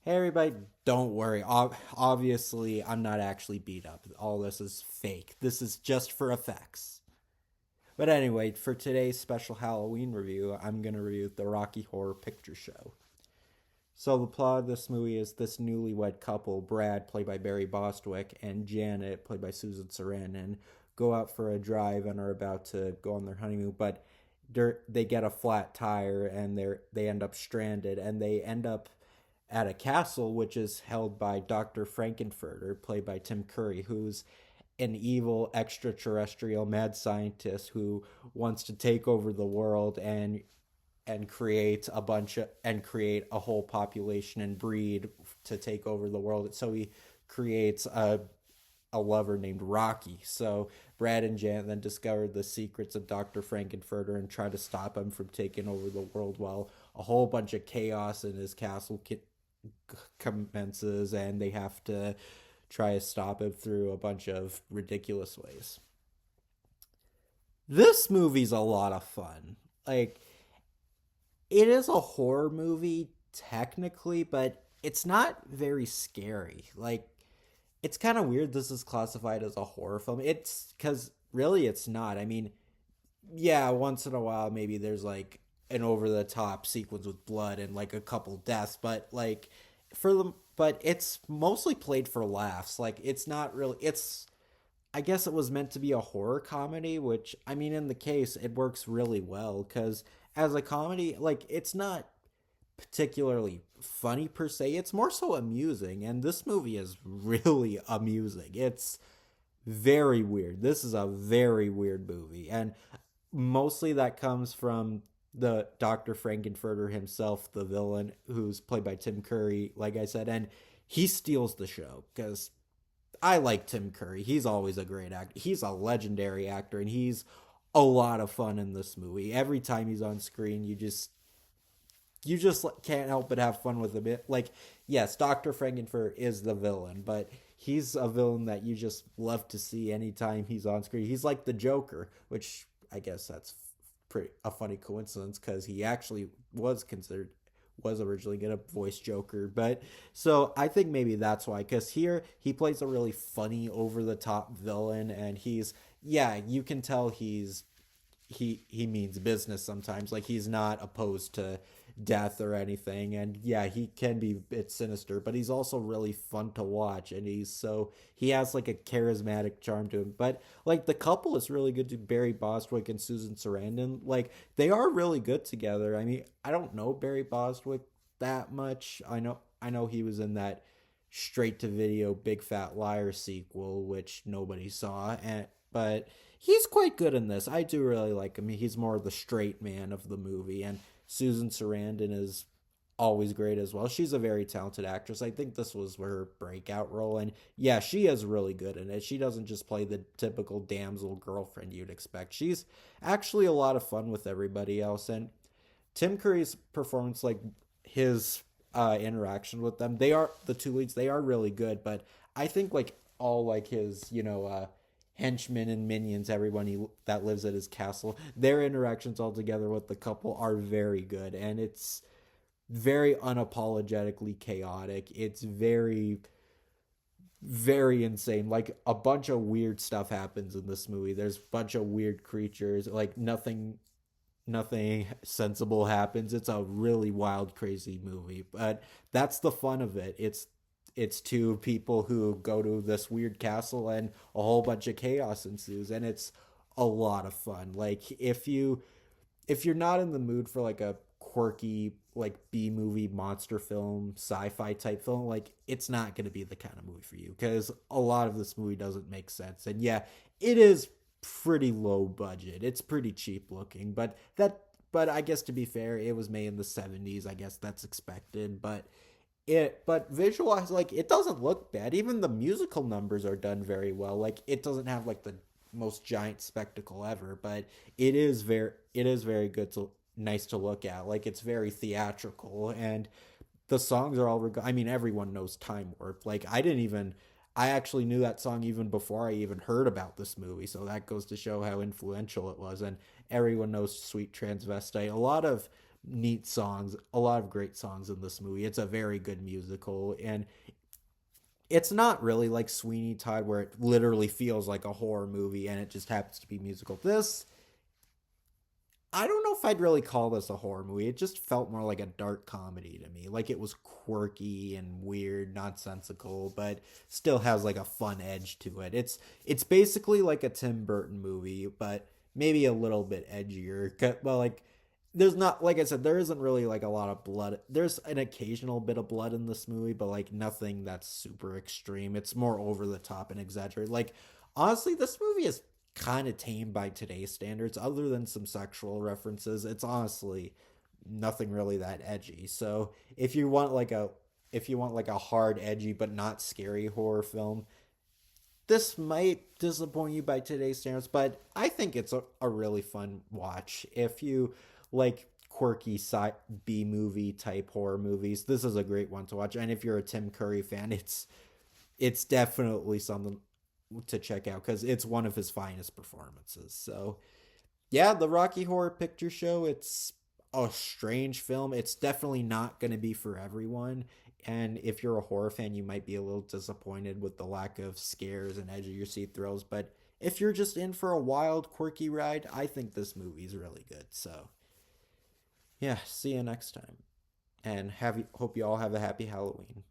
Hey everybody, don't worry. Obviously, I'm not actually beat up. All this is fake. This is just for effects. But anyway, for today's special Halloween review, I'm going to review the Rocky Horror Picture Show. So, the plot of this movie is this newlywed couple, Brad, played by Barry Bostwick, and Janet, played by Susan Sarandon, go out for a drive and are about to go on their honeymoon, but they get a flat tire and they end up stranded, and they end up at a castle which is held by Dr. Frankenfurter, played by Tim Curry, who's an evil extraterrestrial mad scientist who wants to take over the world and create a whole population and breed to take over the world. So he creates a lover named Rocky. So Brad and Janet then discover the secrets of Dr. Frankenfurter and try to stop him from taking over the world while a whole bunch of chaos in his castle commences, and they have to try to stop him through a bunch of ridiculous ways. This movie's a lot of fun. Like, it is a horror movie technically, but it's not very scary. Like, it's kind of weird this is classified as a horror film. It's because really it's not. I mean, yeah, once in a while maybe there's like an over the top sequence with blood and like a couple deaths, but like for them, but it's mostly played for laughs. Like it's not really. It's I guess it was meant to be a horror comedy, which I mean in the case it works really well because as a comedy, like it's not particularly funny per se. It's more so amusing, and this movie is really amusing. It's very weird. This is a very weird movie, and mostly that comes from the Dr. Frankenfurter himself, the villain, who's played by Tim Curry, like I said, and he steals the show because I like Tim Curry. He's always a great actor. He's a legendary actor, and he's a lot of fun in this movie. Every time he's on screen, you just can't help but have fun with him. Like, yes, Dr. Frankenfurter is the villain, but he's a villain that you just love to see anytime he's on screen. He's like the Joker, which I guess that's pretty a funny coincidence because he actually was originally gonna voice Joker, but so I think maybe that's why. Because here he plays a really funny, over the top villain, and you can tell he means business sometimes. Like he's not opposed to death or anything, and yeah, he can be a bit sinister, but he's also really fun to watch, and he has like a charismatic charm to him. But like the couple is really good to Barry Bostwick and Susan Sarandon. Like they are really good together. I mean, I don't know Barry Bostwick that much. I know he was in that straight to video Big Fat Liar sequel, which nobody saw, and but he's quite good in this. I do really like him. He's more the straight man of the movie, and Susan Sarandon is always great as well. She's a very talented actress. I think this was her breakout role, and yeah, she is really good in it. She doesn't just play the typical damsel girlfriend you'd expect. She's actually a lot of fun with everybody else, and Tim Curry's performance, like his interaction with them, they are the two leads. They are really good, but I think like all like his henchmen and minions, everyone that lives at his castle, their interactions all together with the couple are very good, and it's very unapologetically chaotic. It's very very insane. Like a bunch of weird stuff happens in this movie. There's a bunch of weird creatures. Like nothing sensible happens. It's a really wild, crazy movie, but that's the fun of it. It's two people who go to this weird castle and a whole bunch of chaos ensues, and it's a lot of fun. Like if you're not in the mood for like a quirky like B movie monster film sci-fi type film, like it's not going to be the kind of movie for you because a lot of this movie doesn't make sense. And yeah, it is pretty low budget. It's pretty cheap looking, but I guess to be fair, it was made in the 70s. I guess that's expected, but visualize, like it doesn't look bad. Even the musical numbers are done very well. Like it doesn't have like the most giant spectacle ever, but it is very good to nice to look at. Like it's very theatrical, and the songs are all I mean everyone knows Time Warp. Like I actually knew that song even before I even heard about this movie, so that goes to show how influential it was. And everyone knows Sweet Transvestite. A lot of neat songs, a lot of great songs in this movie. It's a very good musical, and it's not really like Sweeney Todd where it literally feels like a horror movie and it just happens to be musical. This, I don't know if I'd really call this a horror movie. It just felt more like a dark comedy to me. Like it was quirky and weird, nonsensical, but still has like a fun edge to it. It's basically like a Tim Burton movie, but maybe a little bit edgier. Well, like there's not, like I said, there isn't really like a lot of blood. There's an occasional bit of blood in this movie, but like nothing that's super extreme. It's more over the top and exaggerated. Like honestly, this movie is kind of tame by today's standards. Other than some sexual references, it's honestly nothing really that edgy. So if you want like a hard, edgy but not scary horror film, this might disappoint you by today's standards, but I think it's a really fun watch. If you like quirky B movie type horror movies, this is a great one to watch. And if you're a Tim Curry fan, it's definitely something to check out because it's one of his finest performances. So yeah, the Rocky Horror Picture Show, it's a strange film. It's definitely not going to be for everyone. And if you're a horror fan, you might be a little disappointed with the lack of scares and edge of your seat thrills. But if you're just in for a wild, quirky ride, I think this movie's really good. So yeah, see you next time. And hope you all have a happy Halloween.